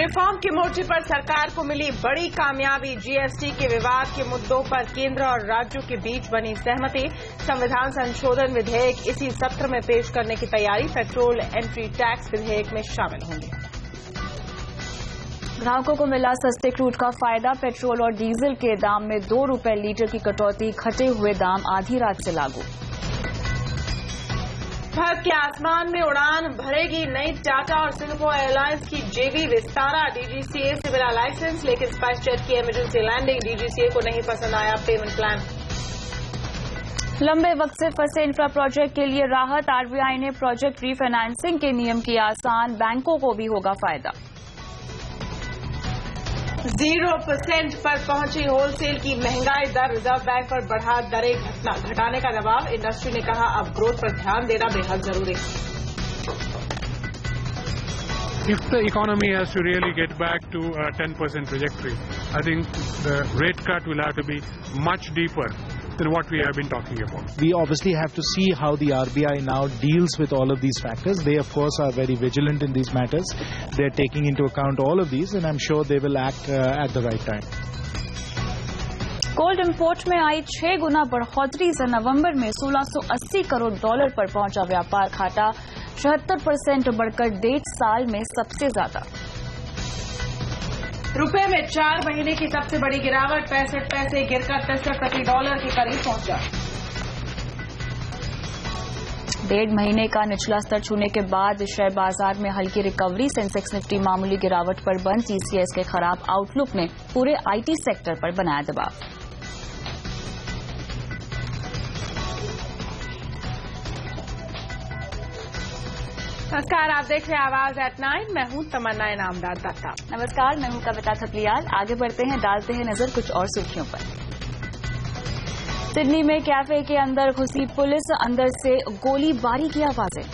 Reform के मोर्चे पर सरकार को मिली बड़ी कामयाबी। जीएसटी के विवाद के मुद्दों पर केंद्र और राज्यों के बीच बनी सहमति। संविधान संशोधन विधेयक इसी सत्र में पेश करने की तैयारी। पेट्रोल एंट्री टैक्स विधेयक में शामिल होंगे। ग्राहकों को मिला सस्ते क्रूड का फायदा। पेट्रोल और डीजल के दाम में 2 रुपए लीटर की कटौती। घटे हुए दाम आधी रात से लागू। भारत के आसमान में उड़ान भरेगी नई टाटा और सिंगापुर एयरलाइंस की जेवी विस्तारा। डीजीसीए से मिला लाइसेंस, लेकिन स्पाइस जेट की इमरजेंसी लैंडिंग। डीजीसीए को नहीं पसंद आया पेमेंट प्लान। लंबे वक्त से फंसे इंफ्रा प्रोजेक्ट के लिए राहत। आरबीआई ने प्रोजेक्ट रीफाइनेंसिंग के नियम किए आसान। बैंकों को भी होगा फायदा। 0% पर पहुंची होलसेल की महंगाई दर। रिजर्व बैंक पर बढ़ा दरें घटाने का दबाव। इंडस्ट्री ने कहा अब ग्रोथ पर ध्यान देना बेहद जरूरी। If the economy has to really get back to a 10% trajectory, I think the rate cut will have to be much deeper than what we have been talking about. We obviously have to see how the RBI now deals with all of these factors. They, of course, are very vigilant in these matters. They're taking into account all of these, and I'm sure they will act at the right time. Gold import में आई 6 गुना बढ़ोतरी से नवंबर में $1680 करोड़ पर पहुंचा व्यापार घाटा। 76% बढ़कर 1.5 साल में सबसे ज्यादा। रुपए में 4 महीने की सबसे बड़ी गिरावट। 65 पैसे गिरकर 63 प्रति डॉलर के करीब पहुंचा। 1.5 महीने का निचला स्तर छूने के बाद शेयर बाजार में हल्की रिकवरी। सेंसेक्स निफ्टी मामूली गिरावट पर बंद। टीसीएस के खराब आउटलुक ने पूरे आईटी सेक्टर पर बनाया दबाव। नमस्कार, आप देख रहे हैं आवाज एट 9। मैं हूं तमन्ना इनामदार दत्ता। नमस्कार, मैं हूं कविता थपलियाल। आगे बढ़ते हैं, डालते हैं नजर कुछ और सुर्खियों पर। सिडनी में कैफे के अंदर घुसी पुलिस। अंदर से गोलीबारी की आवाजें।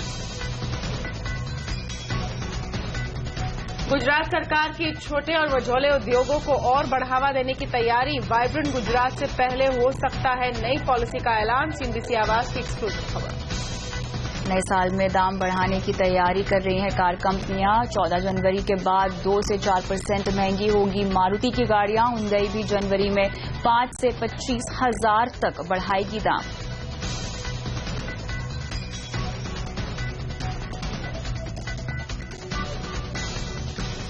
गुजरात सरकार की छोटे और मझोले उद्योगों को और बढ़ावा देने की तैयारी। वाइब्रेंट गुजरात से पहले हो सकता है नई पॉलिसी का ऐलान। सीएनबीसी आवाज की एक्सक्लूसिव खबर। नए साल में दाम बढ़ाने की तैयारी कर रही हैं कार कंपनियां। 14 जनवरी के बाद 2 से 4% महंगी होगी मारुति की गाड़ियां। हुंडई भी जनवरी में 5 से 25 हजार तक बढ़ाएगी दाम।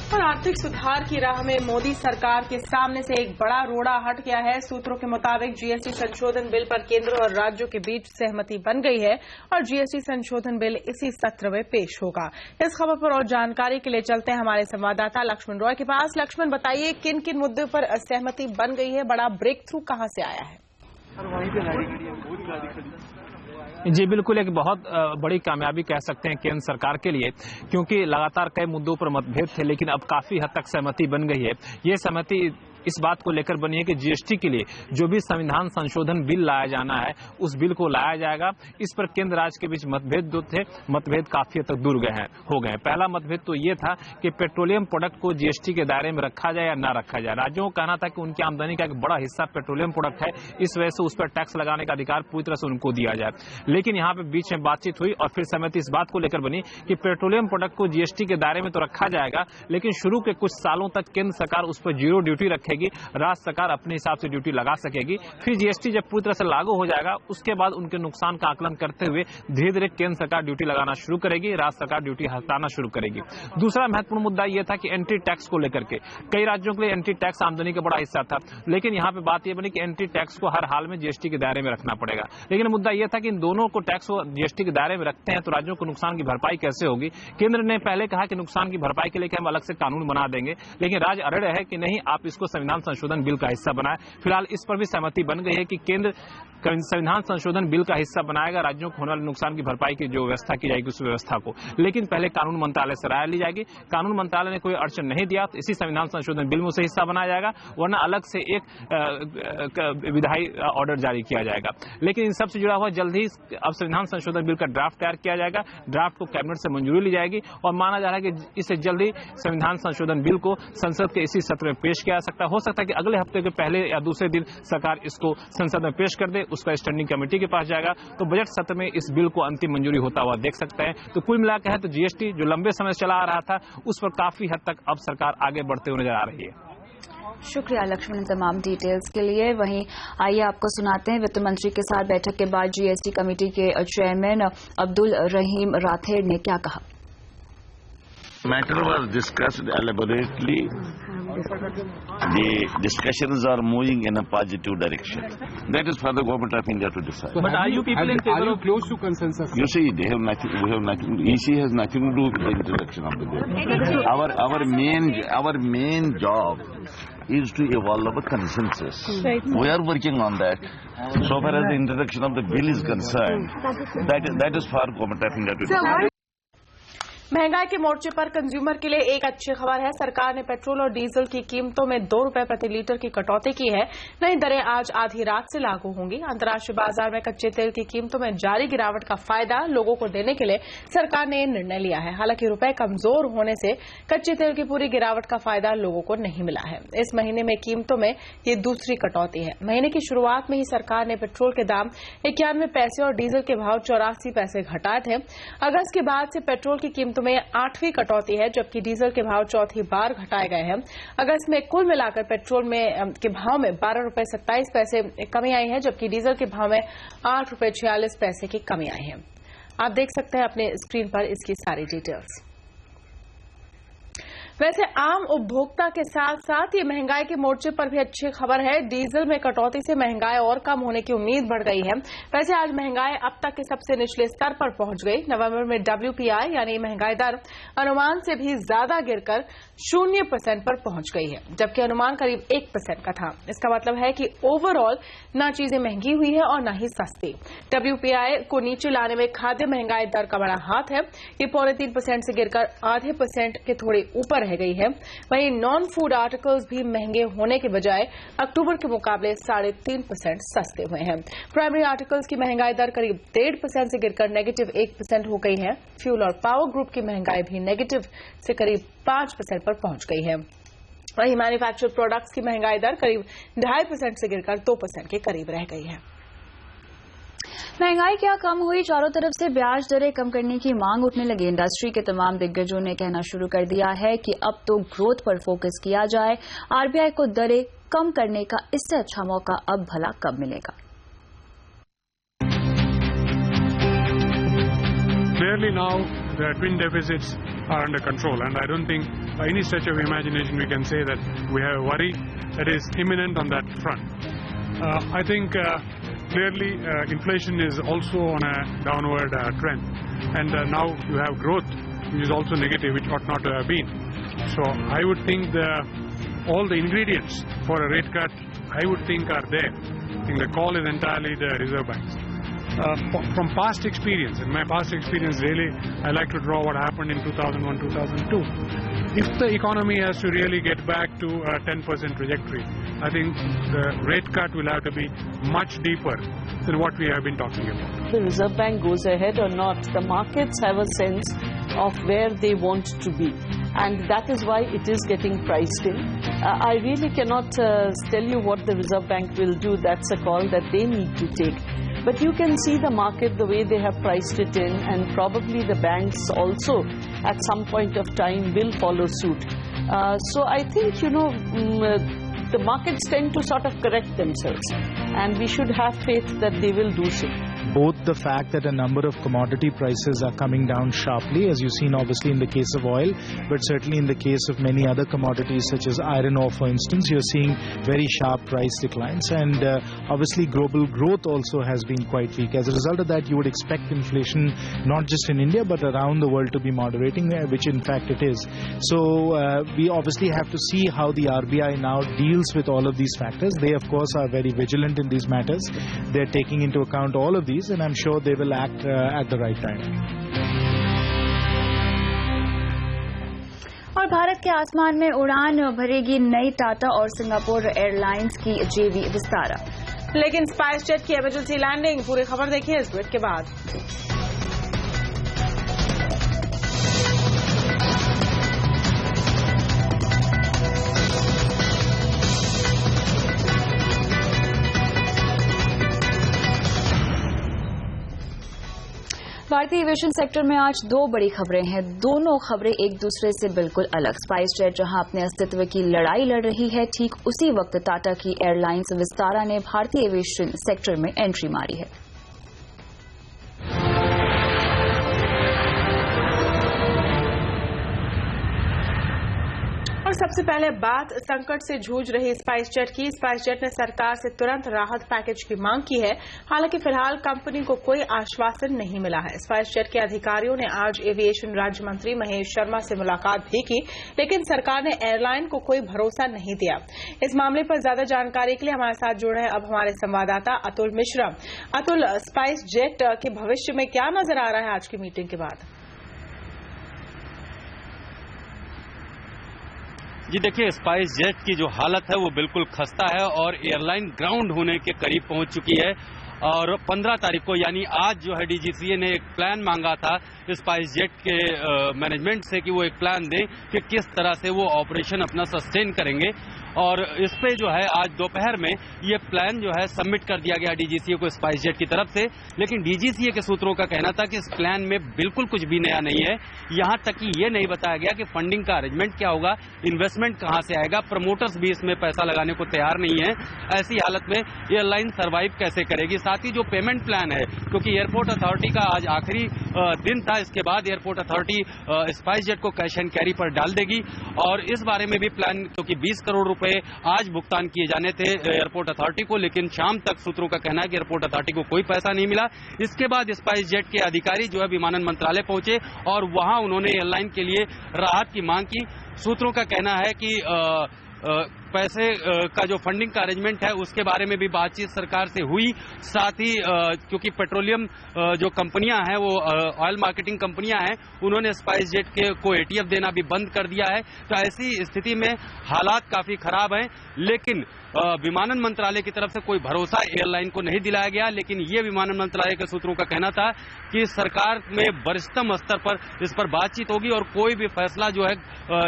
और आर्थिक सुधार की राह में मोदी सरकार के सामने से एक बड़ा रोड़ा हट गया है। सूत्रों के मुताबिक जीएसटी संशोधन बिल पर केंद्र और राज्यों के बीच सहमति बन गई है और जीएसटी संशोधन बिल इसी सत्र में पेश होगा। इस खबर पर और जानकारी के लिए चलते हैं हमारे संवाददाता लक्ष्मण रॉय के पास। लक्ष्मण, बताइए किन किन मुद्दों पर सहमति बन गई है? बड़ा ब्रेक थ्रू कहां से आया है? जी बिल्कुल, एक बहुत बड़ी कामयाबी कह सकते हैं केंद्र सरकार के लिए, क्योंकि लगातार कई मुद्दों पर मतभेद थे, लेकिन अब काफी हद तक सहमति बन गई है। ये सहमति इस बात को लेकर बनी है कि जीएसटी के लिए जो भी संविधान संशोधन बिल लाया जाना है उस बिल को लाया जाएगा। इस पर केंद्र राज्य के बीच मतभेद जो थे, मतभेद काफी हद तक दूर हो गए हैं। पहला मतभेद तो ये था कि पेट्रोलियम प्रोडक्ट को जीएसटी के दायरे में रखा जाए या ना रखा जाए। राज्यों को कहना था कि उनकी आमदनी का एक बड़ा हिस्सा पेट्रोलियम प्रोडक्ट है, इस वजह से उस पर टैक्स लगाने का अधिकार पूरी तरह से उनको दिया जाए। लेकिन यहाँ पे बीच में बातचीत हुई और फिर सहमति इस बात को लेकर बनी कि पेट्रोलियम प्रोडक्ट को जीएसटी के दायरे में तो रखा जाएगा, लेकिन शुरू के कुछ सालों तक केंद्र सरकार उस पर 0 ड्यूटी रखेगी। राज्य सरकार अपने हिसाब से ड्यूटी लगा सकेगी। फिर जीएसटी जब पूरी तरह से लागू हो जाएगा उसके बाद उनके नुकसान का आकलन करते हुए धीरे धीरे केंद्र सरकार ड्यूटी लगाना शुरू करेगी, राज्य सरकार ड्यूटी हटाना शुरू करेगी। दूसरा महत्वपूर्ण मुद्दा यह था कि एंट्री टैक्स को लेकर के कई राज्यों के लिए एंट्री टैक्स आमदनी का बड़ा हिस्सा था, लेकिन यहाँ पे बात यह बनी कि एंट्री टैक्स को हर हाल में जीएसटी के दायरे में रखना पड़ेगा। लेकिन मुद्दा यह था कि इन दोनों को टैक्स को जीएसटी के दायरे में रखते हैं तो राज्यों को नुकसान की भरपाई कैसे होगी? केंद्र ने पहले कहा कि नुकसान की भरपाई के लिए हम अलग से कानून बना देंगे, लेकिन राज्य अड़े है कि नहीं, आप इसको संविधान संशोधन बिल का हिस्सा बनाए। फिलहाल इस पर भी सहमति बन गई है कि केंद्र संविधान संशोधन बिल का हिस्सा बनाएगा राज्यों को होने वाले नुकसान की भरपाई की जो व्यवस्था की जाएगी उस व्यवस्था को, लेकिन पहले कानून मंत्रालय से राय ली जाएगी। कानून मंत्रालय ने कोई अड़चन नहीं दिया तो इसी संविधान संशोधन बिल में उसे हिस्सा बनाया जाएगा, वरना अलग से एक विधायी ऑर्डर जारी किया जाएगा। लेकिन इन सबसे जुड़ा हुआ जल्द ही अब संविधान संशोधन बिल का ड्राफ्ट तैयार किया जाएगा। ड्राफ्ट को कैबिनेट से मंजूरी ली जाएगी और माना जा रहा है कि इससे जल्द ही संविधान संशोधन बिल को संसद के इसी सत्र में पेश किया जा सकता हो सकता है कि अगले हफ्ते के पहले या दूसरे दिन सरकार इसको संसद में पेश कर दे, उसका स्टैंडिंग कमेटी के पास जाएगा तो बजट सत्र में इस बिल को अंतिम मंजूरी होता हुआ देख सकते हैं। तो कुल मिलाकर है तो जीएसटी जो लंबे समय से चला आ रहा था उस पर काफी हद तक अब सरकार आगे बढ़ते हुए नजर आ रही है। शुक्रिया लक्ष्मण तमाम डिटेल्स के लिए। वहीं आइए आपको सुनाते हैं वित्त मंत्री के साथ बैठक के बाद जीएसटी कमेटी के चेयरमैन अब्दुल रहीम राठेर ने क्या कहा। Matter was discussed elaborately. The discussions are moving in a positive direction. That is for the government of India to decide. But are you people in favor of close to consensus? You see, they have nothing. We have nothing. EC has nothing to do with the introduction of the bill. Our main job is to evolve a consensus. We are working on that. So far as the introduction of the bill is concerned, that is for government of India to decide. महंगाई के मोर्चे पर consumer के लिए एक अच्छी खबर है। सरकार ने पेट्रोल और डीजल की कीमतों में 2 रुपए प्रति लीटर की कटौती की है। नई दरें आज आधी रात से लागू होंगी। अंतर्राष्ट्रीय बाजार में कच्चे तेल की कीमतों में जारी गिरावट का फायदा लोगों को देने के लिए सरकार ने यह निर्णय लिया है। हालांकि रुपए कमजोर होने से कच्चे तेल की पूरी गिरावट का फायदा लोगों को नहीं मिला है। इस महीने में कीमतों में ये दूसरी कटौती है। महीने की शुरुआत में ही सरकार ने पेट्रोल के दाम 91 पैसे और डीजल के भाव 84 पैसे घटाए थे। अगस्त के बाद से पेट्रोल की कीमतों में 8वीं कटौती है, जबकि डीजल के भाव चौथी बार घटाए गए हैं। अगस्त में कुल मिलाकर पेट्रोल में के भाव में 12 रुपए 27 पैसे कमी आई है, जबकि डीजल के भाव में 8 रुपए 46 पैसे की कमी आई है। आप देख सकते हैं अपने स्क्रीन पर इसकी सारी डिटेल्स। वैसे आम उपभोक्ता के साथ साथ ये महंगाई के मोर्चे पर भी अच्छी खबर है। डीजल में कटौती से महंगाई और कम होने की उम्मीद बढ़ गई है। वैसे आज महंगाई अब तक के सबसे निचले स्तर पर पहुंच गई। नवंबर में WPI यानी महंगाई दर अनुमान से भी ज्यादा गिरकर 0% पर पहुंच गई है, जबकि अनुमान करीब 1% का था। इसका मतलब है कि ओवरऑल ना चीजें महंगी हुई है और न ही सस्ती। WPI को नीचे लाने में खाद्य महंगाई दर का बड़ा हाथ है। ये 3.25% से गिरकर 0.5% के थोड़े ऊपर रह गई है। वहीं नॉन फूड आर्टिकल्स भी महंगे होने के बजाय अक्टूबर के मुकाबले 3.5% सस्ते हुए हैं। प्राइमरी आर्टिकल्स की महंगाई दर करीब 1.5% से गिरकर -1% हो गई है। फ्यूल और पावर ग्रुप की महंगाई भी नेगेटिव से करीब 5% पर पहुंच गई है। वहीं मैन्युफैक्चर्ड प्रोडक्ट्स की महंगाई दर करीब 2.5% से गिरकर 2% के करीब रह गई है। महंगाई क्या कम हुई, चारों तरफ से ब्याज दरें कम करने की मांग उठने लगी। इंडस्ट्री के तमाम दिग्गजों ने कहना शुरू कर दिया है कि अब तो ग्रोथ पर फोकस किया जाए। आरबीआई को दरें कम करने का इससे अच्छा मौका अब भला कब मिलेगा। Clearly now the twin deficits are under control, and I don't think by any stretch of imagination we can say that we have a worry that is imminent on that front. I think clearly inflation is also on a downward trend, and now you have growth which is also negative, which ought not to have been. So I would think all the ingredients for a rate cut, I would think, are there. I think the call is entirely the Reserve Bank's. From past experience, in my past experience really, I like to draw what happened in 2001-2002. If the economy has to really get back to a 10% trajectory, I think the rate cut will have to be much deeper than what we have been talking about. The Reserve Bank goes ahead or not, the markets have a sense of where they want to be, and that is why it is getting priced in. I really cannot tell you what the Reserve Bank will do. That's a call that they need to take. But you can see the market the way they have priced it in, and probably the banks also at some point of time will follow suit. So I think, the markets tend to sort of correct themselves, and we should have faith that they will do so. Both the fact that a number of commodity prices are coming down sharply, as you've seen obviously in the case of oil, but certainly in the case of many other commodities such as iron ore, for instance, you're seeing very sharp price declines, and obviously global growth also has been quite weak. As a result of that, you would expect inflation not just in India but around the world to be moderating, which in fact it is. So we obviously have to see how the RBI now deals with all of these factors. They of course are very vigilant in these matters. They're taking into account all of these, and I'm sure they will act at the right time. और भारत के आसमान में उड़ान भरेगी नई टाटा और Singapore airlines की JV Vistara. लेकिन स्पाइस जेट की इमरजेंसी लैंडिंग, पूरी खबर देखिए इस ब्रेक के बाद। भारतीय एविएशन सेक्टर में आज दो बड़ी खबरें हैं। दोनों खबरें एक दूसरे से बिल्कुल अलग। स्पाइस जेट जहां अपने अस्तित्व की लड़ाई लड़ रही है, ठीक उसी वक्त टाटा की एयरलाइंस विस्तारा ने भारतीय एविएशन सेक्टर में एंट्री मारी है। और सबसे पहले बात संकट से जूझ रही स्पाइस जेट की। स्पाइस जेट ने सरकार से तुरंत राहत पैकेज की मांग की है। हालांकि फिलहाल कंपनी को कोई आश्वासन नहीं मिला है। स्पाइस जेट के अधिकारियों ने आज एविएशन राज्य मंत्री महेश शर्मा से मुलाकात भी की, लेकिन सरकार ने एयरलाइन को कोई भरोसा नहीं दिया। इस मामले पर ज्यादा जानकारी के लिए हमारे साथ जुड़े हैं अब हमारे संवाददाता अतुल मिश्रा। अतुल, स्पाइस जेट के भविष्य में क्या नजर आ रहा है आज की मीटिंग के बाद? जी देखिए, स्पाइस जेट की जो हालत है वो बिल्कुल खस्ता है और एयरलाइन ग्राउंड होने के करीब पहुंच चुकी है। और 15 तारीख को यानी आज जो है डीजीसीए ने एक प्लान मांगा था स्पाइस जेट के मैनेजमेंट से कि वो एक प्लान दें कि किस तरह से वो ऑपरेशन अपना सस्टेन करेंगे। और इस पे जो है आज दोपहर में ये प्लान जो है सबमिट कर दिया गया डीजीसीए को स्पाइस जेट की तरफ से। लेकिन डीजीसीए के सूत्रों का कहना था कि इस प्लान में बिल्कुल कुछ भी नया नहीं है। यहां तक कि ये नहीं बताया गया कि फंडिंग का अरेंजमेंट क्या होगा, इन्वेस्टमेंट कहां से आएगा, प्रमोटर्स भी इसमें पैसा लगाने को तैयार नहीं है। ऐसी हालत में एयरलाइन सर्वाइव कैसे करेगी? साथ ही जो पेमेंट प्लान है, क्योंकि एयरपोर्ट अथॉरिटी का आज आखिरी दिन था, इसके बाद एयरपोर्ट अथॉरिटी स्पाइस जेट को कैश एंड कैरी पर डाल देगी। और इस बारे में भी प्लान, क्योंकि 20 करोड़ रुपए आज भुगतान किए जाने थे एयरपोर्ट अथॉरिटी को, लेकिन शाम तक सूत्रों का कहना है कि एयरपोर्ट अथॉरिटी को कोई पैसा नहीं मिला। इसके बाद स्पाइस जेट के अधिकारी जो है विमानन मंत्रालय पहुंचे और वहां उन्होंने एयरलाइन के लिए राहत की मांग की। सूत्रों का कहना है कि पैसे का जो फंडिंग का अरेंजमेंट है उसके बारे में भी बातचीत सरकार से हुई। साथ ही क्योंकि पेट्रोलियम जो कंपनियां हैं, वो ऑयल मार्केटिंग कंपनियां हैं, उन्होंने स्पाइस जेट को एटीएफ देना भी बंद कर दिया है। तो ऐसी स्थिति में हालात काफी खराब हैं। लेकिन विमानन मंत्रालय की तरफ से कोई भरोसा एयरलाइन को नहीं दिलाया गया। लेकिन ये विमानन मंत्रालय के सूत्रों का कहना था कि सरकार में वरिष्ठतम स्तर पर इस पर बातचीत होगी और कोई भी फैसला जो है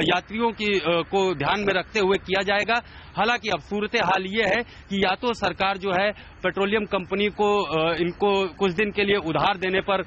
यात्रियों की को ध्यान में रखते हुए किया जाएगा। हालांकि अब सूरत हाल ये है कि या तो सरकार जो है पेट्रोलियम कंपनी को इनको कुछ दिन के लिए उधार देने पर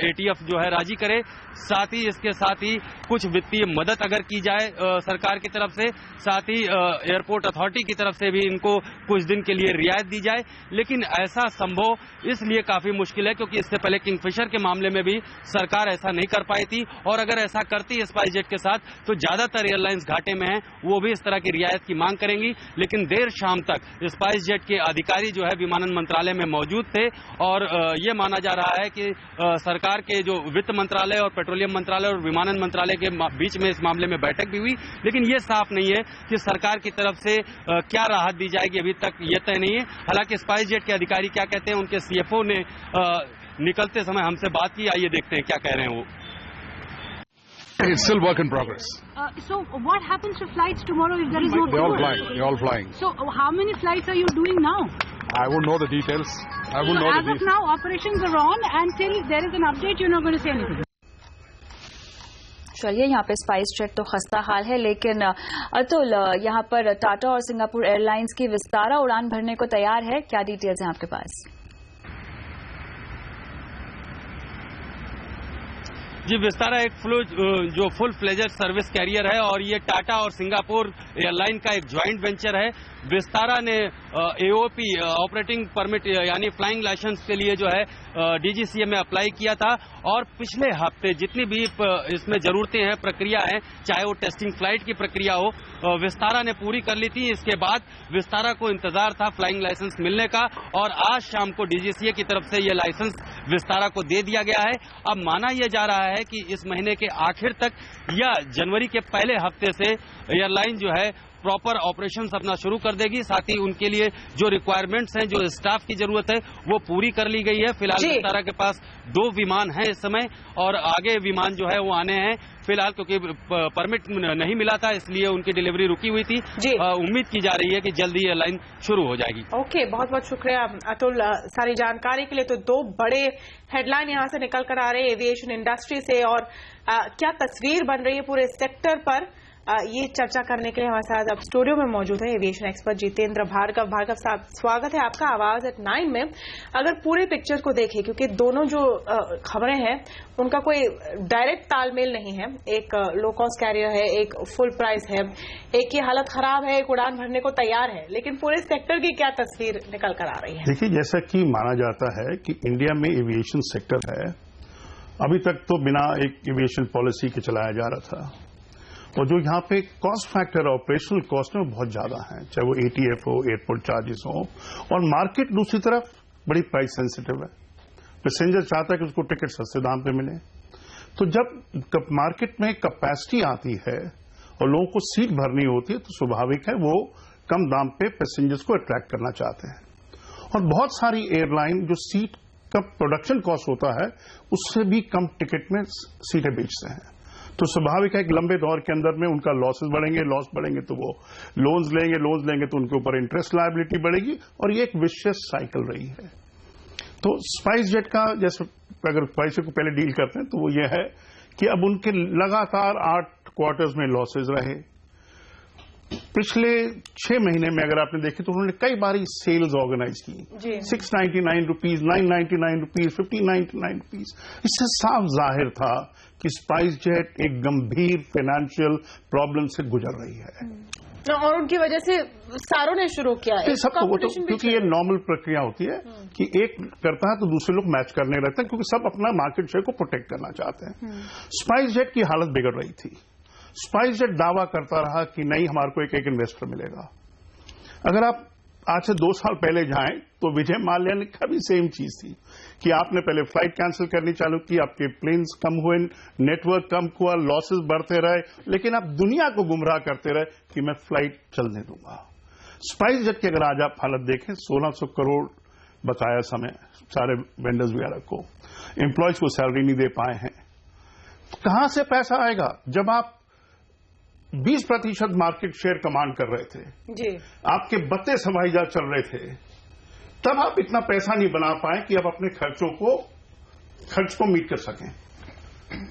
एटीएफ जो है राजी करे, साथ ही इसके साथ ही कुछ वित्तीय मदद अगर की जाए सरकार की तरफ से, साथ ही एयरपोर्ट अथॉरिटी की तरफ से भी इनको कुछ दिन के लिए रियायत दी जाए। लेकिन ऐसा संभव इसलिए काफी मुश्किल है क्योंकि इससे पहले किंगफिशर के मामले में भी सरकार ऐसा नहीं कर पाई थी। और अगर ऐसा करती स्पाइस जेट के साथ तो ज्यादातर एयरलाइंस घाटे में हैं, वो भी इस तरह की रियायत की मांग करेंगी। लेकिन देर शाम तक स्पाइस जेट के अधिकारी जो है विमानन मंत्रालय में मौजूद थे और ये माना जा रहा है कि सरकार के जो वित्त मंत्रालय और पेट्रोलियम मंत्रालय और विमानन मंत्रालय के बीच में इस मामले में बैठक भी हुई। लेकिन ये साफ नहीं है कि सरकार की तरफ से क्या राहत दी जाएगी, अभी तक ये तय नहीं है। हालांकि स्पाइस जेट के अधिकारी क्या कहते हैं, उनके सीएफओ ने निकलते समय हमसे बात की, आइए देखते हैं क्या कह रहे हैं वो। It's still work in progress. So what happens to flights tomorrow if there is no They're all flying. They're all flying. So how many flights are you doing now? I won't know the details. I won't know the details. As of now, operations are on, and till there is an update, you're not going to say anything. चलिए, यहाँ पे spice jet तो खस्ता हाल है, लेकिन अतुल, यहाँ पर टाटा और सिंगापुर एयरलाइंस की विस्तारा उड़ान भरने को तैयार है। क्या डिटेल्स हैं आपके पास? जी, विस्तारा एक जो फुल फ्लेजर सर्विस कैरियर है और ये टाटा और सिंगापुर एयरलाइन का एक ज्वाइंट वेंचर है। विस्तारा ने एओपी ऑपरेटिंग परमिट यानी फ्लाइंग लाइसेंस के लिए जो है डीजीसीए में अप्लाई किया था और पिछले हफ्ते जितनी भी इसमें जरूरतें हैं, प्रक्रिया है, चाहे वो टेस्टिंग फ्लाइट की प्रक्रिया हो, विस्तारा ने पूरी कर ली थी। इसके बाद विस्तारा को इंतजार था फ्लाइंग लाइसेंस मिलने का और आज शाम को डीजीसीए की तरफ से ये लाइसेंस विस्तारा को दे दिया गया है। अब माना यह जा रहा है कि इस महीने के आखिर तक या जनवरी के पहले हफ्ते से एयरलाइन जो है प्रॉपर ऑपरेशंस अपना शुरू कर देगी। साथ ही उनके लिए जो रिक्वायरमेंट्स हैं, जो स्टाफ की जरूरत है, वो पूरी कर ली गई है। फिलहाल विस्तारा के पास 2 विमान हैं इस समय और आगे विमान जो है वो आने हैं। फिलहाल क्योंकि परमिट नहीं मिला था इसलिए उनकी डिलीवरी रुकी हुई थी। उम्मीद की जा रही है कि जल्दी एयरलाइन शुरू हो जाएगी। ओके, बहुत बहुत शुक्रिया अतुल सारी जानकारी के लिए। तो 2 बड़े हेडलाइन यहां से निकल कर आ रहे हैं एविएशन इंडस्ट्री से और क्या तस्वीर बन रही है पूरे सेक्टर पर, ये चर्चा करने के लिए हमारे साथ अब स्टूडियो में मौजूद है एविएशन एक्सपर्ट जितेंद्र भार्गव। भार्गव साहब, स्वागत है आपका आवाज एट 9 में। अगर पूरे पिक्चर को देखें, क्योंकि दोनों जो खबरें हैं उनका कोई डायरेक्ट तालमेल नहीं है, एक लो कॉस्ट कैरियर है, एक फुल प्राइस है, एक की हालत खराब है, एक उड़ान भरने को तैयार है, लेकिन पूरे सेक्टर की क्या तस्वीर निकल कर आ रही है? देखिए, जैसा कि माना जाता है कि इंडिया में एविएशन सेक्टर है, अभी तक तो बिना एक एविएशन पॉलिसी के चलाया जा रहा था, और जो यहाँ पे कॉस्ट फैक्टर ऑपरेशनल कॉस्ट में बहुत ज्यादा है, चाहे वो ATF हो, एयरपोर्ट चार्जेस हो, और मार्केट दूसरी तरफ बड़ी प्राइस सेंसिटिव है। पैसेंजर चाहता है कि उसको टिकट सस्ते दाम पे मिले, तो जब मार्केट में कैपेसिटी आती है और लोगों को सीट भरनी होती है, तो स्वाभाविक है वो कम दाम पे पैसेंजर्स को अट्रैक्ट करना चाहते हैं। और बहुत सारी एयरलाइन जो सीट का प्रोडक्शन कॉस्ट होता है उससे भी कम टिकट में सीटें बेचते हैं, तो स्वाभाविक है कि लंबे दौर के अंदर में उनका लॉसेस बढ़ेंगे, लॉस बढ़ेंगे तो वो लोन्स लेंगे तो उनके ऊपर इंटरेस्ट लायबिलिटी बढ़ेगी, और ये एक विशियस साइकिल रही है। तो स्पाइस जेट का, जैसे अगर स्पाइस जेट को पहले डील करते हैं तो वो ये है कि अब उनके लगातार 8 क्वार्टर्स में लॉसेज रहे। पिछले 6 महीने में अगर आपने देखे तो उन्होंने कई बारी सेल्स ऑर्गेनाइज की, 699 रुपीज, 999 रुपीज, 1599 रुपीज। इससे साफ जाहिर था कि स्पाइस जेट एक गंभीर फाइनेंशियल प्रॉब्लम से गुजर रही है, और उनकी वजह से सारों ने शुरू किया है सबको, तो क्योंकि ये नॉर्मल प्रक्रिया होती है कि एक करता है तो दूसरे लोग मैच करने लगते हैं, क्योंकि सब अपना मार्केट शेयर को प्रोटेक्ट करना चाहते हैं। स्पाइस जेट की हालत बिगड़ रही थी। स्पाइस जेट दावा करता रहा कि नहीं, हमारे को एक इन्वेस्टर मिलेगा। अगर आप आज से 2 साल पहले जाएं तो विजय माल्या ने का भी सेम चीज थी कि आपने पहले फ्लाइट कैंसिल करनी चालू की, आपके प्लेन्स कम हुए, नेटवर्क कम हुआ, लॉसेस बढ़ते रहे, लेकिन आप दुनिया को गुमराह करते रहे कि मैं फ्लाइट चलने दूंगा। स्पाइस जेट की अगर आज आप हालत देखें, 1600 करोड़ बकाया समय सारे वेंडर्स वगैरह को, एम्प्लॉयज को सैलरी नहीं दे पाए हैं। कहां से पैसा आएगा? जब आप 20% मार्केट शेयर कमांड कर रहे थे जी, आपके 32 हवाई जहाज चल रहे थे, तब आप इतना पैसा नहीं बना पाए कि आप अपने खर्च को मीट कर सकें।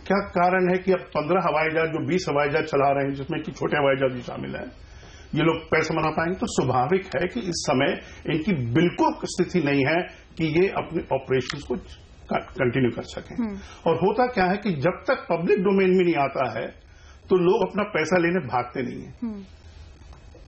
क्या कारण है कि अब 15 हवाई जहाज जो 20 हवाई जहाज चला रहे हैं, जिसमें कि छोटे हवाई जहाज भी शामिल हैं, ये लोग पैसा बना पाएंगे? तो स्वाभाविक है कि इस समय इनकी बिल्कुल स्थिति नहीं है कि ये अपने ऑपरेशंस को कंटिन्यू कर सकें। और होता क्या है कि जब तक पब्लिक डोमेन में नहीं आता है तो लोग अपना पैसा लेने भागते नहीं है।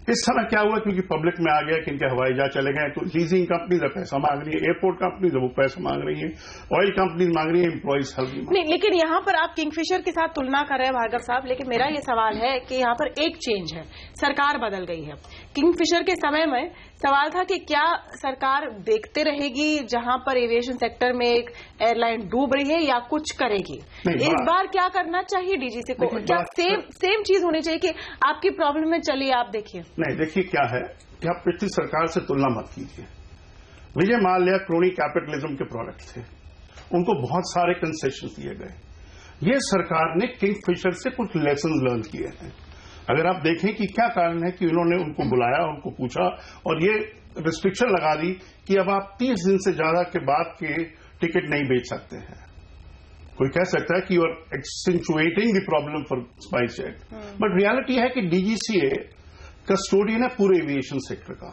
इस समय क्या हुआ, क्योंकि पब्लिक में आ गया कि इनके हवाई जहाज चले गए, तो लीजिंग कंपनीज पैसा मांग रही है, एयरपोर्ट कंपनीज वो पैसा मांग रही है, ऑयल कंपनीज मांग रही है, एम्प्लॉइज हेल्प नहीं। लेकिन यहाँ पर आप किंगफिशर के साथ तुलना कर रहे हैं भार्गव साहब, लेकिन मेरा ये सवाल है कि यहाँ पर एक चेंज है, सरकार बदल गई है। किंगफिशर के समय में सवाल था कि क्या सरकार देखते रहेगी जहां पर एविएशन सेक्टर में एक एयरलाइन डूब रही है, या कुछ करेगी? इस बार क्या करना चाहिए डीजीसी को? क्या सेम चीज होनी चाहिए कि आपकी प्रॉब्लम में चलिए आप देखिए? नहीं, देखिए क्या है कि आप पिछली सरकार से तुलना मत कीजिए। विजय माल्या क्रोनी कैपिटलिज्म के प्रोडक्ट थे, उनको बहुत सारे कंसेशन दिए गए। ये सरकार ने किंगफिशर से कुछ लेसन लर्न किए हैं। अगर आप देखें कि क्या कारण है कि उन्होंने उनको बुलाया, उनको पूछा और ये रिस्ट्रिक्शन लगा दी कि अब आप 30 दिन से ज्यादा के बाद के टिकट नहीं बेच सकते हैं। कोई कह सकता है कि you are accentuating the problem for SpiceJet, but reality है कि डीजीसीए कस्टोडियन है पूरे एविएशन सेक्टर का।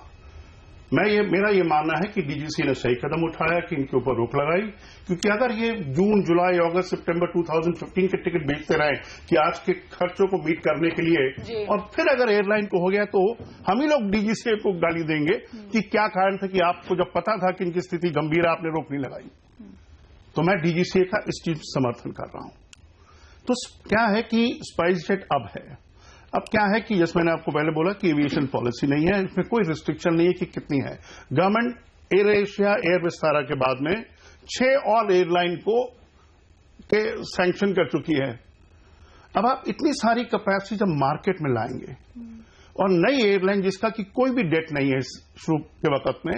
मेरा ये मानना है कि डीजीसी ने सही कदम उठाया कि इनके ऊपर रोक लगाई, क्योंकि अगर ये जून, जुलाई, अगस्त, सितंबर 2015 के टिकट बेचते रहे कि आज के खर्चों को मीट करने के लिए, और फिर अगर एयरलाइन को हो गया तो हम ही लोग डीजीसी को गाली देंगे कि क्या कारण था कि आपको जब पता था कि इनकी स्थिति गंभीर है आपने रोक नहीं लगाई। तो मैं डीजीसी का इस चीज समर्थन कर रहा हूं। तो क्या है कि स्पाइस जेट अब क्या है कि जैसे मैंने आपको पहले बोला कि एविएशन पॉलिसी नहीं है, इसमें कोई रिस्ट्रिक्शन नहीं है कि कितनी है। Government air Asia, air Vistara के बाद में 6 और एयरलाइन को सैंक्शन कर चुकी है। अब आप इतनी सारी कैपेसिटी जब मार्केट में लाएंगे और नई एयरलाइन जिसका कि कोई भी डेट नहीं है शुरू के वक्त में,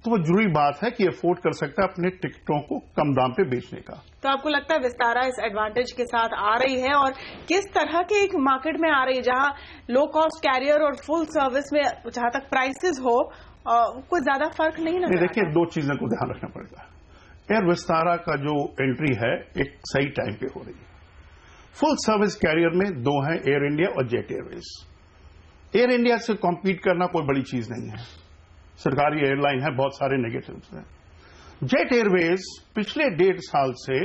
तो वो जरूरी बात है कि अफोर्ड कर सकता है अपने टिकटों को कम दाम पे बेचने का। तो आपको लगता है विस्तारा इस एडवांटेज के साथ आ रही है, और किस तरह के एक मार्केट में आ रही है जहां लो कॉस्ट कैरियर और फुल सर्विस में जहां तक प्राइसेस हो कोई ज्यादा फर्क नहीं लग रहा? देखिए, 2 चीजों को ध्यान रखना पड़ेगा। एयर विस्तारा का जो एंट्री है एक सही टाइम पे हो रही है। फुल सर्विस कैरियर में 2 हैं, एयर इंडिया और जेट एयरवेज। एयर इंडिया से कॉम्पीट करना कोई बड़ी चीज नहीं है, सरकारी एयरलाइन है, बहुत सारे नेगेटिव्स हैं। जेट एयरवेज पिछले 1.5 साल से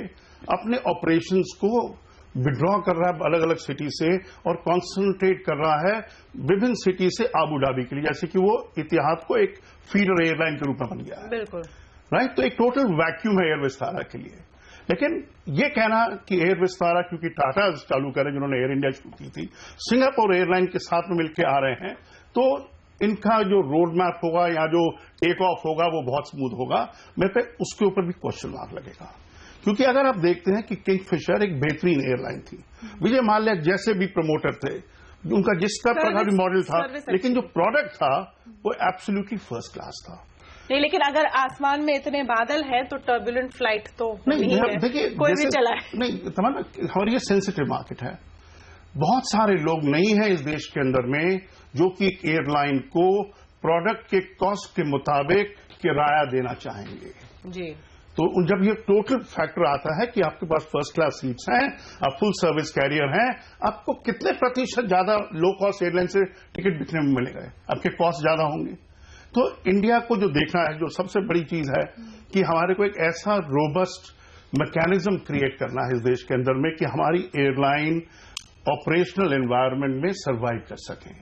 अपने ऑपरेशंस को विड्रॉ कर रहा है अलग अलग सिटी से और कॉन्सेंट्रेट कर रहा है विभिन्न सिटी से आबू धाबी के लिए, जैसे कि वो इतिहाद को एक फीडर एयरलाइन के रूप में बन गया है। बिल्कुल राइट, तो एक टोटल वैक्यूम है एयर विस्तारा के लिए। लेकिन ये कहना कि एयर विस्तारा क्योंकि टाटा चालू करें जिन्होंने एयर इंडिया शुरू की थी, सिंगापुर एयरलाइन के साथ में मिलकर आ रहे हैं, तो इनका जो रोड मैप होगा या जो टेक ऑफ होगा वो बहुत स्मूथ होगा, मेरे पे उसके ऊपर भी क्वेश्चन मार्क लगेगा। क्योंकि अगर आप देखते हैं कि किंगफिशर एक बेहतरीन एयरलाइन थी, विजय माल्या जैसे भी प्रमोटर थे, उनका जिस तरह का भी मॉडल था, लेकिन जो प्रोडक्ट था वो एब्सोल्युटली फर्स्ट क्लास था। नहीं, लेकिन अगर आसमान में इतने बादल हैं तो टर्बुलेंट फ्लाइट तो नहीं है, देखिए कोई भी चला है। नहीं तमाम, और ये सेंसिटिव मार्केट है, बहुत सारे लोग नहीं है इस देश के अंदर में जो कि एयरलाइन को प्रोडक्ट के कॉस्ट के मुताबिक किराया देना चाहेंगे जी। तो जब ये टोटल फैक्टर आता है कि आपके पास फर्स्ट क्लास सीट्स हैं, आप फुल सर्विस कैरियर हैं, आपको कितने प्रतिशत ज्यादा लो कॉस्ट एयरलाइन से टिकट बिकने में मिलेगा, आपके कॉस्ट ज्यादा होंगे। तो इंडिया को जो देखना है, जो सबसे बड़ी चीज है कि हमारे को एक ऐसा रोबस्ट मैकेनिज्म क्रिएट करना है इस देश के अंदर में कि हमारी एयरलाइन ऑपरेशनल एनवायरनमेंट में सर्वाइव कर सकें,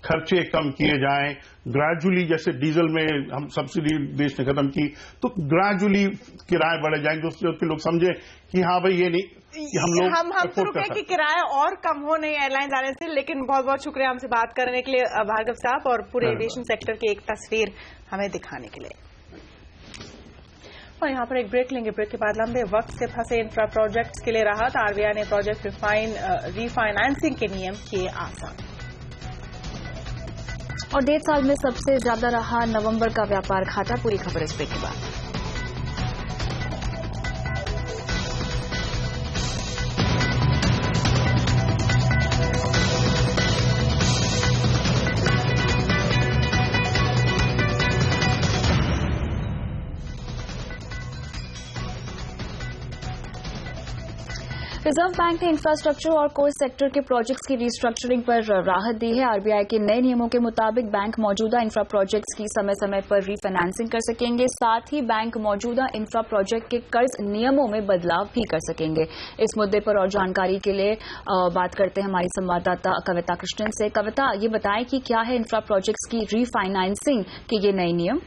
खर्चे कम किए जाएं, ग्रेजुअली जैसे डीजल में हम सब्सिडी देश ने खत्म की तो ग्रेजुअली किराए बढ़े जाएंगे, उसके लोग समझे कि हाँ भाई ये नहीं कि हम लोग हम तो रुके कि किराया और कम हो नहीं एयरलाइन आने से। लेकिन बहुत बहुत शुक्रिया हमसे बात करने के लिए भार्गव साहब और पूरे एविएशन सेक्टर की एक तस्वीर हमें दिखाने के लिए। और यहाँ पर एक ब्रेक लेंगे, ब्रेक के बाद लंबे वक्त से फंसे इंफ्रा प्रोजेक्ट्स के लिए राहत, आरबीआई ने प्रोजेक्ट रीफाइनेंसिंग के नियम किए आसान। और 1.5 साल में सबसे ज्यादा रहा नवंबर का व्यापार घाटा, पूरी खबर इस ब्रेक के बाद। रिजर्व बैंक ने इंफ्रास्ट्रक्चर और कोर सेक्टर के प्रोजेक्ट्स की रिस्ट्रक्चरिंग पर राहत दी है। आरबीआई के नए नियमों के मुताबिक बैंक मौजूदा इंफ्रा प्रोजेक्ट्स की समय समय पर रीफाइनेंसिंग कर सकेंगे, साथ ही बैंक मौजूदा इंफ्रा प्रोजेक्ट के कर्ज नियमों में बदलाव भी कर सकेंगे। इस मुद्दे पर और जानकारी के लिए बात करते हैं हमारी संवाददाता कविता कृष्णन से। कविता, ये बताएं कि क्या है इंफ्रा प्रोजेक्ट्स की रीफाइनेंसिंग के ये नए नियम?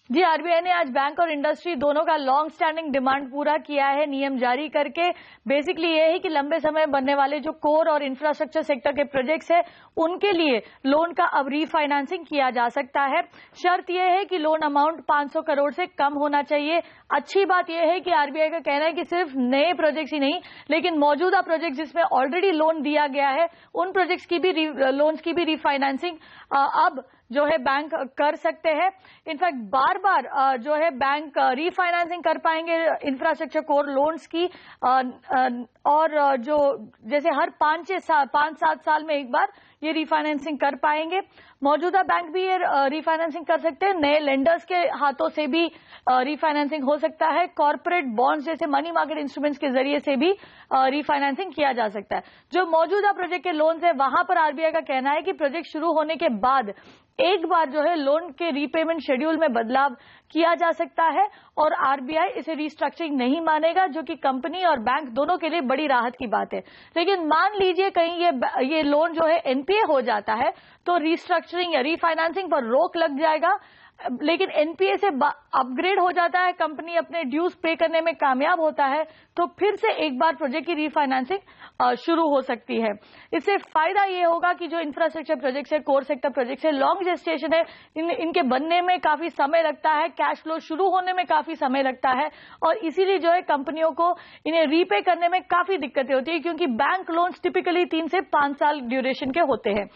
जी, आरबीआई ने आज बैंक और इंडस्ट्री दोनों का लॉन्ग स्टैंडिंग डिमांड पूरा किया है नियम जारी करके। बेसिकली ये है कि लंबे समय बनने वाले जो कोर और इंफ्रास्ट्रक्चर सेक्टर के प्रोजेक्ट्स है उनके लिए लोन का अब रीफाइनेंसिंग किया जा सकता है। शर्त यह है कि लोन अमाउंट 500 करोड़ से कम होना चाहिए। अच्छी बात यह है कि आरबीआई का कहना है कि सिर्फ नए प्रोजेक्ट्स ही नहीं, लेकिन मौजूदा प्रोजेक्ट जिसमें ऑलरेडी लोन दिया गया है उन प्रोजेक्ट्स की भी लोन्स की भी रीफाइनेंसिंग अब जो है बैंक कर सकते हैं। इनफैक्ट बार बार जो है बैंक रीफाइनेंसिंग कर पाएंगे इंफ्रास्ट्रक्चर कोर लोन्स की, और जो जैसे हर 5-7 साल में एक बार ये रीफाइनेंसिंग कर पाएंगे। मौजूदा बैंक भी ये रीफाइनेंसिंग कर सकते हैं, नए लेंडर्स के हाथों से भी रीफाइनेंसिंग हो सकता है, कॉर्पोरेट बॉन्ड्स जैसे मनी मार्केट इंस्ट्रूमेंट्स के जरिए से भी रीफाइनेंसिंग किया जा सकता है। जो मौजूदा प्रोजेक्ट के लोन्स है वहां पर आरबीआई का कहना है कि प्रोजेक्ट शुरू होने के बाद एक बार जो है लोन के रीपेमेंट शेड्यूल में बदलाव किया जा सकता है और आरबीआई इसे रीस्ट्रक्चरिंग नहीं मानेगा, जो कि कंपनी और बैंक दोनों के लिए बड़ी राहत की बात है। लेकिन मान लीजिए कहीं ये लोन जो है एनपीए हो जाता है तो रीस्ट्रक्चरिंग या रीफाइनेंसिंग पर रोक लग जाएगा। लेकिन एनपीए से अपग्रेड हो जाता है, कंपनी अपने ड्यूज पे करने में कामयाब होता है, तो फिर से एक बार प्रोजेक्ट की रीफाइनेंसिंग शुरू हो सकती है। इससे फायदा ये होगा कि जो इंफ्रास्ट्रक्चर प्रोजेक्ट है, कोर सेक्टर प्रोजेक्ट है, लॉन्ग जेस्टेशन है, इनके बनने में काफी समय लगता है, कैश फ्लो शुरू होने में काफी समय लगता है और इसीलिए जो है कंपनियों को इन्हें रीपे करने में काफी दिक्कतें होती है, क्योंकि बैंक लोन्स टिपिकली 3 से 5 साल ड्यूरेशन के होते हैं।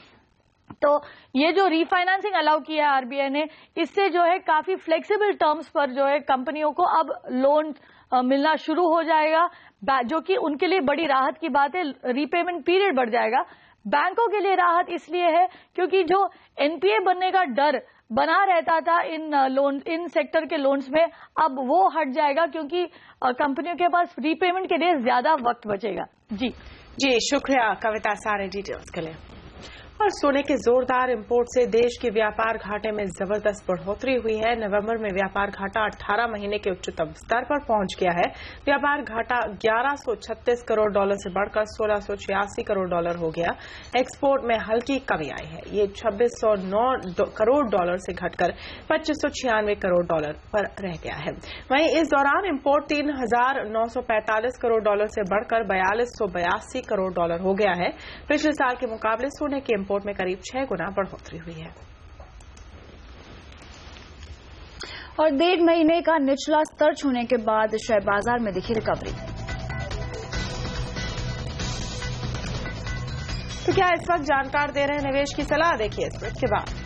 तो ये जो रीफाइनेंसिंग अलाउ किया है आरबीआई ने, इससे जो है काफी फ्लेक्सिबल टर्म्स पर जो है कंपनियों को अब लोन मिलना शुरू हो जाएगा, जो कि उनके लिए बड़ी राहत की बात है। रीपेमेंट पीरियड बढ़ जाएगा। बैंकों के लिए राहत इसलिए है क्योंकि जो एनपीए बनने का डर बना रहता था इन सेक्टर के लोन्स में, अब वो हट जाएगा क्योंकि कंपनियों के पास रीपेमेंट के लिए ज्यादा वक्त बचेगा। जी शुक्रिया कविता सारे डिटेल्स के लिए। और सोने के जोरदार इंपोर्ट से देश के व्यापार घाटे में जबरदस्त बढ़ोतरी हुई है। नवंबर में व्यापार घाटा 18 महीने के उच्चतम स्तर पर पहुंच गया है। व्यापार घाटा 1136 करोड़ डॉलर से बढ़कर 1686 करोड़ डॉलर हो गया। एक्सपोर्ट में हल्की कमी आई है, ये 2609 करोड़ डॉलर से घटकर 2596 करोड़ डॉलर पर रह गया है। वहीं इस दौरान इंपोर्ट 3945 करोड़ डॉलर से बढ़कर 4282 करोड़ डॉलर हो गया है। पिछले साल के मुकाबले सोने के इंपोर्ट में करीब 6 गुना बढ़ोतरी हुई है। और 1.5 महीने का निचला स्तर छूने के बाद शेयर बाजार में दिखी रिकवरी। तो क्या इस वक्त जानकार दे रहे हैं निवेश की सलाह, देखिए इस ब्रेक के बाद।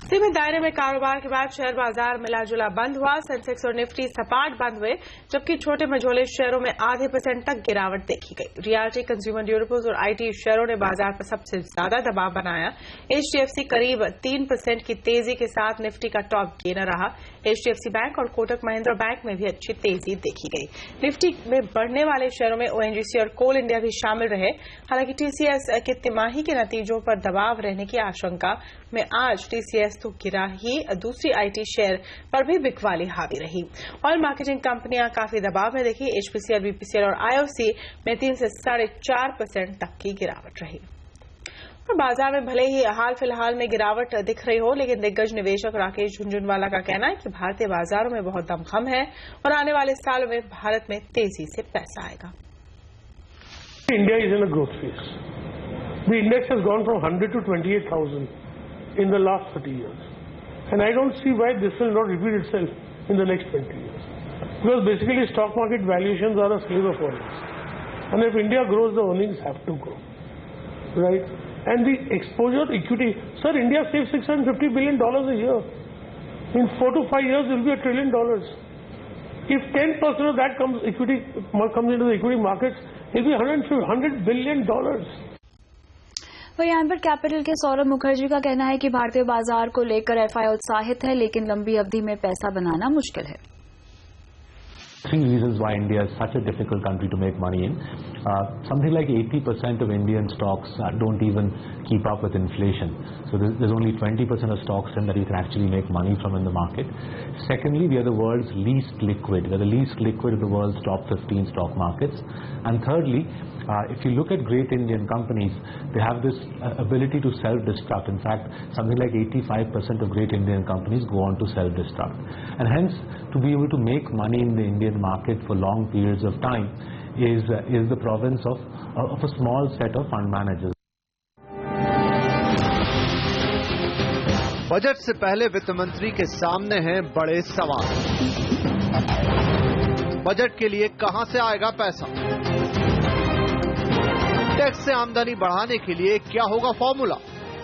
सीमित दायरे में कारोबार के बाद शेयर बाजार मिला जुला बंद हुआ। सेंसेक्स और निफ्टी सपाट बंद हुए, जबकि छोटे मझोले शेयरों में आधे % तक गिरावट देखी गई। रियल्टी, कंज्यूमर ड्यूरेबल्स और आईटी शेयरों ने बाजार पर सबसे ज्यादा दबाव बनाया। एचडीएफसी करीब 3% की तेजी के साथ निफ्टी का टॉप गेनर रहा। एचडीएफसी बैंक और कोटक महिंद्रा बैंक में भी अच्छी तेजी देखी गई। निफ्टी में बढ़ने वाले शेयरों में ओएनजीसी और कोल इंडिया भी शामिल रहे। हालांकि टीसीएस के तिमाही के नतीजों पर दबाव रहने की आशंका में आज टीसीएस तो गिरा ही, दूसरी आईटी शेयर पर भी बिकवाली हावी रही। ऑयल मार्केटिंग कंपनियां काफी दबाव में देखी। एचपीसीएल, बीपीसीएल और आईओसी में 3 से 4.5% तक की गिरावट रही। और बाजार में भले ही हाल फिलहाल में गिरावट दिख रही हो, लेकिन दिग्गज निवेशक राकेश झुंझुनवाला का कहना है कि भारतीय बाजारों में बहुत दमखम है और आने वाले सालों में भारत में तेजी से पैसा आएगा। India is in a growth phase. The index has gone from 100 to 28,000 in the last 30 years. And I don't see why this will not repeat itself in the next 20 years. Because basically stock market valuations are a slave of earnings. And if India grows, the earnings have to grow. Right? And the exposure equity, sir, India saves $650 billion a year. In 4 to 5 years, it will be $1 trillion. If 10% of that comes into the equity markets, it will be $100 billion. वहीं amber capital के सौरभ मुखर्जी का कहना है कि भारतीय बाजार को लेकर एफआई उत्साहित है, लेकिन लंबी अवधि में पैसा बनाना मुश्किल है। 3 reasons why India is such a difficult country to make money in. Something like 80% of Indian stocks don't even keep up with inflation. So there's only 20% of stocks that you can actually make money from in the market. Secondly, we are the world's least liquid. We are the least liquid of the world's top 15 stock markets. And thirdly, if you look at great Indian companies, they have this ability to self-destruct. In fact, something like 85% of great Indian companies go on to self-destruct. And hence, to be able to make money in the Indian market for long periods of time is the province of a small set of fund managers. Budget से पहले वित्त मंत्री के सामने हैं बड़े सवाल। Budget के लिए कहां से आएगा पैसा? टैक्स से आमदनी बढ़ाने के लिए क्या होगा फॉर्मूला?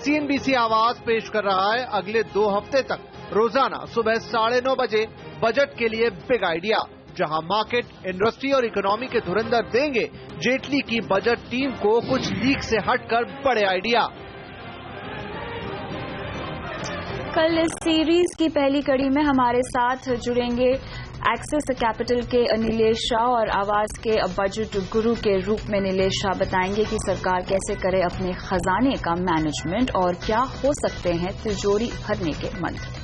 सीएनबीसी आवाज पेश कर रहा है अगले 2 हफ्ते तक रोजाना सुबह 9:30 बजे बजट के लिए बिग आइडिया, जहां मार्केट, इंडस्ट्री और इकोनॉमी के धुरंधर देंगे जेटली की बजट टीम को कुछ लीक से हटकर बड़े आइडिया। कल इस सीरीज की पहली कड़ी में हमारे साथ जुड़ेंगे एक्सिस कैपिटल के नीलेश शाह और आवाज के बजट गुरु के रूप में नीलेश शाह बताएंगे कि सरकार कैसे करे अपने खजाने का मैनेजमेंट और क्या हो सकते हैं तिजोरी भरने के मंत्र।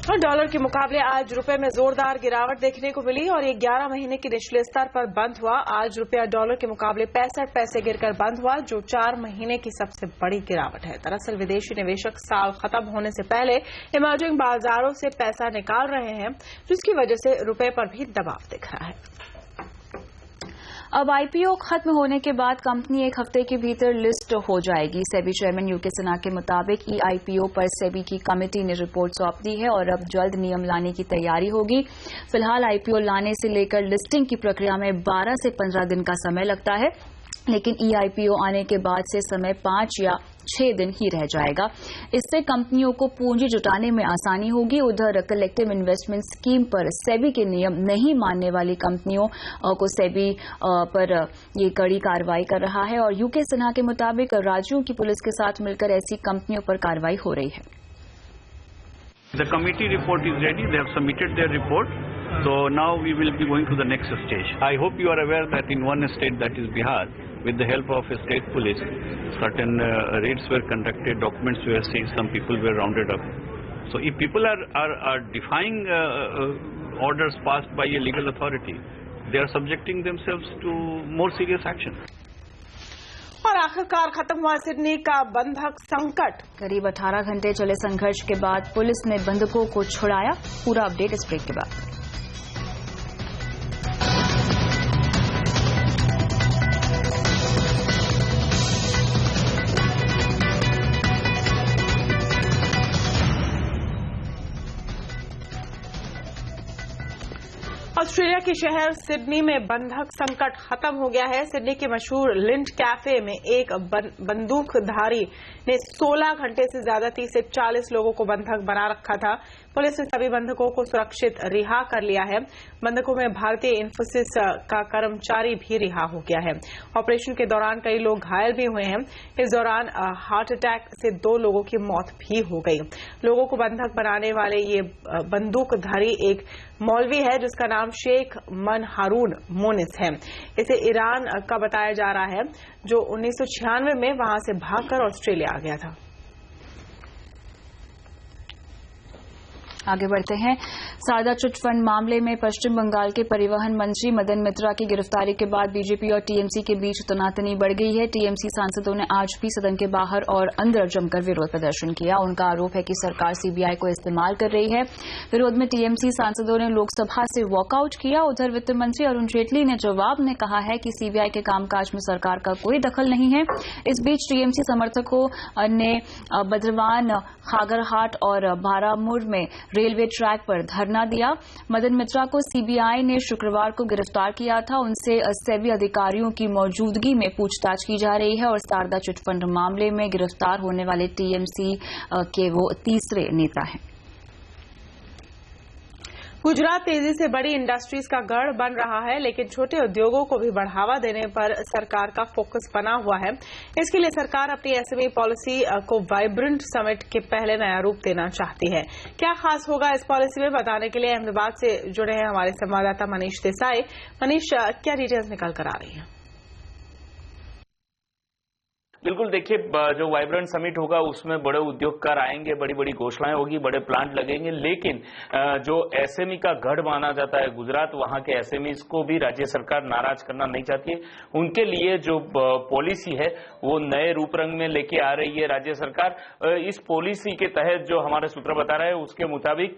और डॉलर के मुकाबले आज रुपए में जोरदार गिरावट देखने को मिली और ये 11 महीने के निचले स्तर पर बंद हुआ। आज रुपया डॉलर के मुकाबले 65 पैसे गिरकर बंद हुआ, जो 4 महीने की सबसे बड़ी गिरावट है। दरअसल विदेशी निवेशक साल खत्म होने से पहले इमर्जिंग बाजारों से पैसा निकाल रहे हैं, जिसकी वजह से रुपए पर भी दबाव दिख रहा है। अब आईपीओ खत्म होने के बाद कंपनी 1 हफ्ते के भीतर लिस्ट हो जाएगी। सेबी चेयरमैन यूके सिन्हा के मुताबिक आईपीओ पर सेबी की कमेटी ने रिपोर्ट सौंप दी है और अब जल्द नियम लाने की तैयारी होगी। फिलहाल आईपीओ लाने से लेकर लिस्टिंग की प्रक्रिया में 12 से 15 दिन का समय लगता है। लेकिन EIPO आने के बाद से समय 5 या 6 दिन ही रह जाएगा। इससे कंपनियों को पूंजी जुटाने में आसानी होगी। उधर कलेक्टिव इन्वेस्टमेंट स्कीम पर सेबी के नियम नहीं मानने वाली कंपनियों को सेबी पर ये कड़ी कार्रवाई कर रहा है और यूके सिन्हा के मुताबिक राज्यों की पुलिस के साथ मिलकर ऐसी कंपनियों पर कार्रवाई हो रही है। The committee report is ready. They have submitted their report. So now we will be going to the next stage. I hope you are aware that in one state, that is Bihar, with the help of a state police, certain raids were conducted, documents were seized, some people were rounded up. So if people are defying orders passed by a legal authority, they are subjecting themselves to more serious action. और आखिरकार खत्म हुआ Sydney का बंधक संकट। करीब 18 घंटे चले संघर्ष के बाद पुलिस ने बंधकों को छुड़ाया। पूरा अपडेट इस ब्रेक के बाद। ऑस्ट्रेलिया के शहर सिडनी में बंधक संकट खत्म हो गया है। सिडनी के मशहूर लिंट कैफे में एक बंदूकधारी ने 16 घंटे से ज्यादा 30 से 40 लोगों को बंधक बना रखा था। पुलिस ने सभी बंधकों को सुरक्षित रिहा कर लिया है। बंधकों में भारतीय इन्फोसिस का कर्मचारी भी रिहा हो गया है। ऑपरेशन के दौरान कई लोग घायल भी हुए हैं। इस दौरान हार्ट अटैक से 2 लोगों की मौत भी हो गई। लोगों को बंधक बनाने वाले ये बंदूकधारी एक मौलवी है जिसका नाम शेख मन हारून मोनिस है। इसे ईरान का बताया जा रहा है जो 1996 में वहां से भागकर ऑस्ट्रेलिया आ गया था। आगे बढ़ते हैं। शारदा चिटफंड मामले में पश्चिम बंगाल के परिवहन मंत्री मदन मित्रा की गिरफ्तारी के बाद बीजेपी और टीएमसी के बीच तनातनी बढ़ गई है। टीएमसी सांसदों ने आज भी सदन के बाहर और अंदर जमकर विरोध प्रदर्शन किया। उनका आरोप है कि सरकार सीबीआई को इस्तेमाल कर रही है। विरोध में टीएमसी सांसदों ने लोकसभा से वॉकआउट किया। उधर वित्त मंत्री अरुण जेटली ने जवाब में कहा है कि सीबीआई के कामकाज में सरकार का कोई दखल नहीं है। इस बीच टीएमसी समर्थकों ने बद्रवान, खागरहाट और बारामुर में रेलवे ट्रैक पर धरना दिया। मदन मित्रा को सीबीआई ने शुक्रवार को गिरफ्तार किया था। उनसे सेबी अधिकारियों की मौजूदगी में पूछताछ की जा रही है और शारदा चिटफंड मामले में गिरफ्तार होने वाले टीएमसी के वो तीसरे नेता हैं। गुजरात तेजी से बड़ी इंडस्ट्रीज का गढ़ बन रहा है, लेकिन छोटे उद्योगों को भी बढ़ावा देने पर सरकार का फोकस बना हुआ है। इसके लिए सरकार अपनी एसएमई पॉलिसी को वाइब्रेंट समिट के पहले नया रूप देना चाहती है। क्या खास होगा इस पॉलिसी में, बताने के लिए अहमदाबाद से जुड़े हैं हमारे संवाददाता मनीष देसाई। मनीष, क्या डिटेल्स निकल कर आ रही है? बिल्कुल, देखिए, जो वाइब्रेंट समिट होगा उसमें बड़े उद्योगकार आएंगे, बड़ी बड़ी घोषणाएं होगी, बड़े प्लांट लगेंगे, लेकिन जो एसएमई का गढ़ माना जाता है गुजरात, वहां के एसएमईज को भी राज्य सरकार नाराज करना नहीं चाहती है। उनके लिए जो पॉलिसी है वो नए रूप रंग में लेके आ रही है राज्य सरकार। इस पॉलिसी के तहत जो हमारे सूत्र बता रहे हैं उसके मुताबिक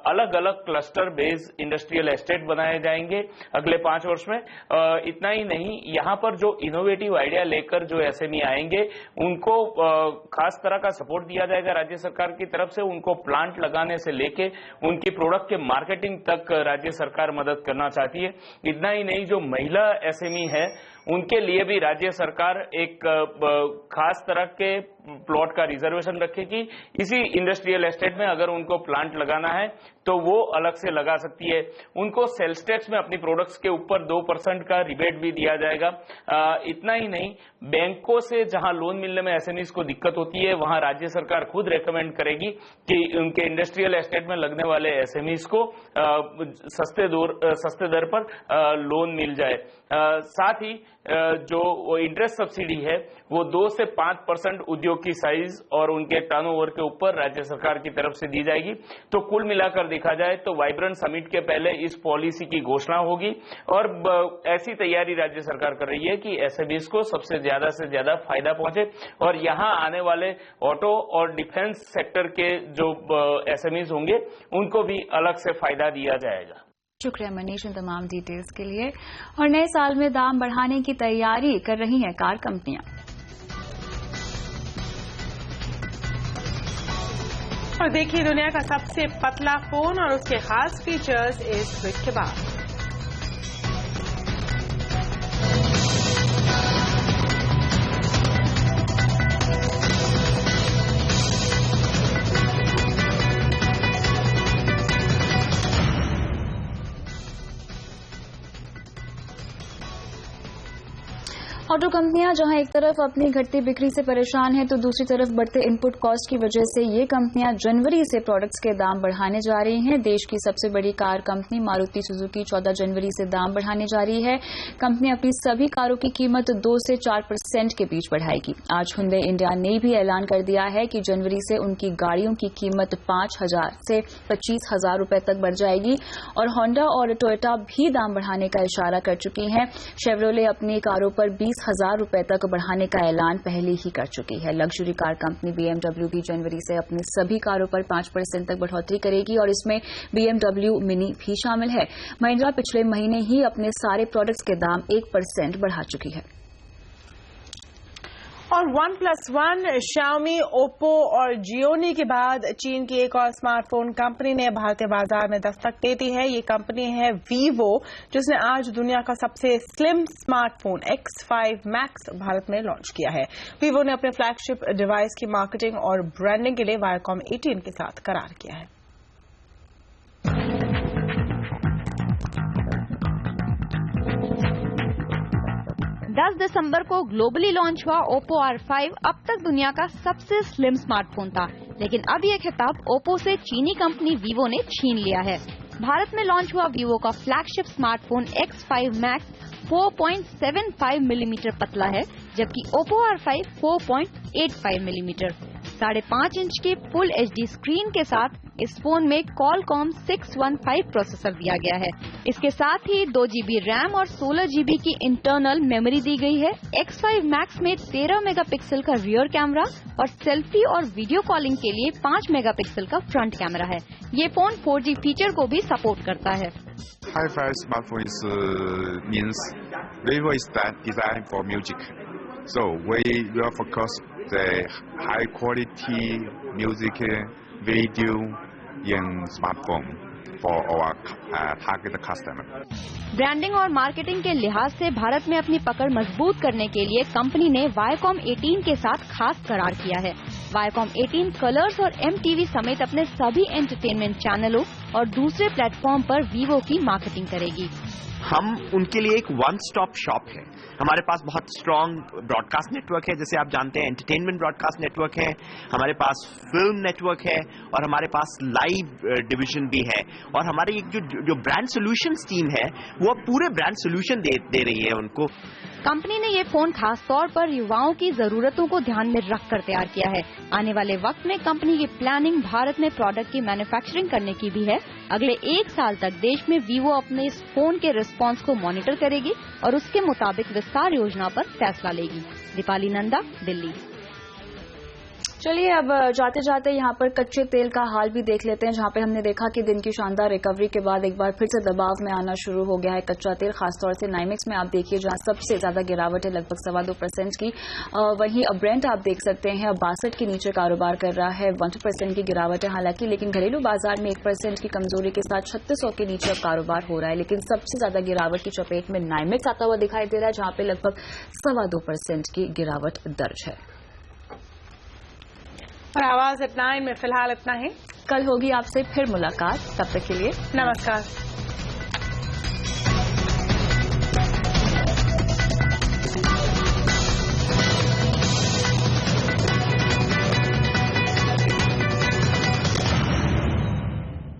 अलग अलग क्लस्टर बेस्ड इंडस्ट्रियल एस्टेट बनाए जाएंगे अगले 5 वर्ष में। इतना ही नहीं, यहाँ पर जो इनोवेटिव आइडिया लेकर जो एसएमई आएंगे उनको खास तरह का सपोर्ट दिया जाएगा राज्य सरकार की तरफ से। उनको प्लांट लगाने से लेके उनकी प्रोडक्ट के मार्केटिंग तक राज्य सरकार मदद करना चाहती है। इतना ही नहीं, जो महिला एसएमई है उनके लिए भी राज्य सरकार एक खास तरह के प्लॉट का रिजर्वेशन रखेगी। इसी इंडस्ट्रियल एस्टेट में अगर उनको प्लांट लगाना है तो वो अलग से लगा सकती है। उनको सेल्स टैक्स में अपनी प्रोडक्ट्स के ऊपर 2% का रिबेट भी दिया जाएगा। इतना ही नहीं, बैंकों से जहां लोन मिलने में एसएमईज को दिक्कत होती है वहां राज्य सरकार खुद रेकमेंड करेगी कि उनके इंडस्ट्रियल एस्टेट में लगने वाले एसएमईज को सस्ते दर पर लोन मिल जाए। साथ ही जो इंटरेस्ट सब्सिडी है वो 2 से 5% उद्योग की साइज और उनके टर्नओवर के ऊपर राज्य सरकार की तरफ से दी जाएगी। तो कुल मिलाकर देखा जाए तो वाइब्रेंट समिट के पहले इस पॉलिसी की घोषणा होगी और ऐसी तैयारी राज्य सरकार कर रही है कि एसएमईज को सबसे ज्यादा से ज्यादा फायदा पहुंचे और यहां आने वाले ऑटो और डिफेंस सेक्टर के जो एसएमईज होंगे उनको भी अलग से फायदा दिया जाएगा। शुक्रिया मनीष इन तमाम डिटेल्स के लिए। और नए साल में दाम बढ़ाने की तैयारी कर रही हैं कार कंपनियां। और देखिए दुनिया का सबसे पतला फोन और उसके खास फीचर्स इस ब्रेक के बाद। ऑटो कंपनियां जहां एक तरफ अपनी घटती बिक्री से परेशान हैं तो दूसरी तरफ बढ़ते इनपुट कॉस्ट की वजह से ये कंपनियां जनवरी से प्रोडक्ट्स के दाम बढ़ाने जा रही हैं। देश की सबसे बड़ी कार कंपनी मारुति सुजुकी 14 जनवरी से दाम बढ़ाने जा रही है। कंपनी अपनी सभी कारों की कीमत 2 से 4% के बीच बढ़ाएगी। आज हुंडई इंडिया ने भी ऐलान कर दिया है कि जनवरी से उनकी गाड़ियों की कीमत 5,000 से 25,000 रुपए तक बढ़ जाएगी और होंडा और टोयोटा भी दाम बढ़ाने का इशारा कर चुकी हैं। शेवरोले अपनी कारों पर 20,000 रुपए तक बढ़ाने का ऐलान पहले ही कर चुकी है। लग्जरी कार कंपनी BMW भी जनवरी से अपनी सभी कारों पर 5% तक बढ़ोतरी करेगी और इसमें BMW मिनी भी शामिल है। महिंद्रा पिछले महीने ही अपने सारे प्रोडक्ट्स के दाम 1% बढ़ा चुकी है। और OnePlus1, Xiaomi, Oppo और Xiaomi के बाद चीन की एक और स्मार्टफोन कंपनी ने भारतीय बाजार में दस्तक दे दी है। ये कंपनी है Vivo, जिसने आज दुनिया का सबसे slim smartphone X5 Max Bharat में लॉन्च किया है। Vivo ने अपने फ्लैगशिप डिवाइस की मार्केटिंग और ब्रांडिंग के लिए Viacom 18 के साथ करार किया है। 10 दिसंबर को ग्लोबली लॉन्च हुआ Oppo R5 अब तक दुनिया का सबसे स्लिम स्मार्टफोन था, लेकिन अब यह खिताब Oppo से चीनी कंपनी Vivo ने छीन लिया है। भारत में लॉन्च हुआ Vivo का flagship smartphone X5 Max 4.75 millimetre पतला है, जबकि Oppo R5 4.85 मिलीमीटर। 5.5 इंच की फुल HD स्क्रीन के साथ इस फोन में Qualcomm 615 प्रोसेसर दिया गया है। इसके साथ ही 2 GB रैम और 16 GB की इंटरनल मेमोरी दी गई है। X5 Max में 13 मेगापिक्सल का रियर कैमरा और सेल्फी और वीडियो कॉलिंग के लिए 5 मेगापिक्सल का फ्रंट कैमरा है। ये फोन 4G फीचर को भी सपोर्ट करता है। Hi-Fi smartphone means Vivo is designed for music, so we will focus the high quality music video in smartphone for our target customer. Branding और marketing के लिहाज से भारत में अपनी पकड़ मजबूत करने के लिए कंपनी ने Viacom 18 के साथ खास करार किया है। Viacom 18 कलर्स और MTV समेत अपने सभी एंटरटेनमेंट चैनलों और दूसरे प्लेटफॉर्म पर Vivo की मार्केटिंग करेगी। हम उनके लिए एक वन स्टॉप शॉप है। हमारे पास बहुत स्ट्रॉन्ग ब्रॉडकास्ट नेटवर्क है, जैसे आप जानते हैं एंटरटेनमेंट ब्रॉडकास्ट नेटवर्क है, हमारे पास फिल्म नेटवर्क है और हमारे पास लाइव डिवीजन भी है। और हमारी एक जो ब्रांड सॉल्यूशंस टीम है वो पूरे ब्रांड सॉल्यूशन दे रही है उनको। कंपनी ने ये फोन खास तौर पर युवाओं की जरूरतों को ध्यान में रखकर तैयार किया है। आने वाले वक्त में कंपनी की प्लानिंग भारत में प्रोडक्ट की मैन्युफैक्चरिंग करने की भी है। अगले 1 साल तक देश में Vivo अपने इस फोन के रिस्पांस को मॉनिटर करेगी और उसके मुताबिक विस्तार योजना पर फैसला लेगी। दीपाली नंदा, दिल्ली। चलिए अब जाते जाते यहाँ पर कच्चे तेल का हाल भी देख लेते हैं, जहाँ पे हमने देखा कि दिन की शानदार रिकवरी के बाद एक बार फिर से दबाव में आना शुरू हो गया है कच्चा तेल। खासतौर से नाइमेक्स में आप देखिए जहाँ सबसे ज्यादा गिरावट है, लगभग 2.25% की। वहीं ब्रेंट आप देख सकते हैं 62 के नीचे कारोबार कर रहा है, 1% की गिरावट है हालांकि, लेकिन घरेलू बाजार में 1% की कमजोरी के साथ 3600 के नीचे अब कारोबार हो रहा है। लेकिन सबसे ज्यादा गिरावट की चपेट में नाइमेक्स आता हुआ दिखाई दे रहा है, जहाँ पे लगभग 2.25% की गिरावट दर्ज है। और आवाज एट 9 में फिलहाल इतना ही। कल होगी आपसे फिर मुलाकात, तब तक के लिए नमस्कार।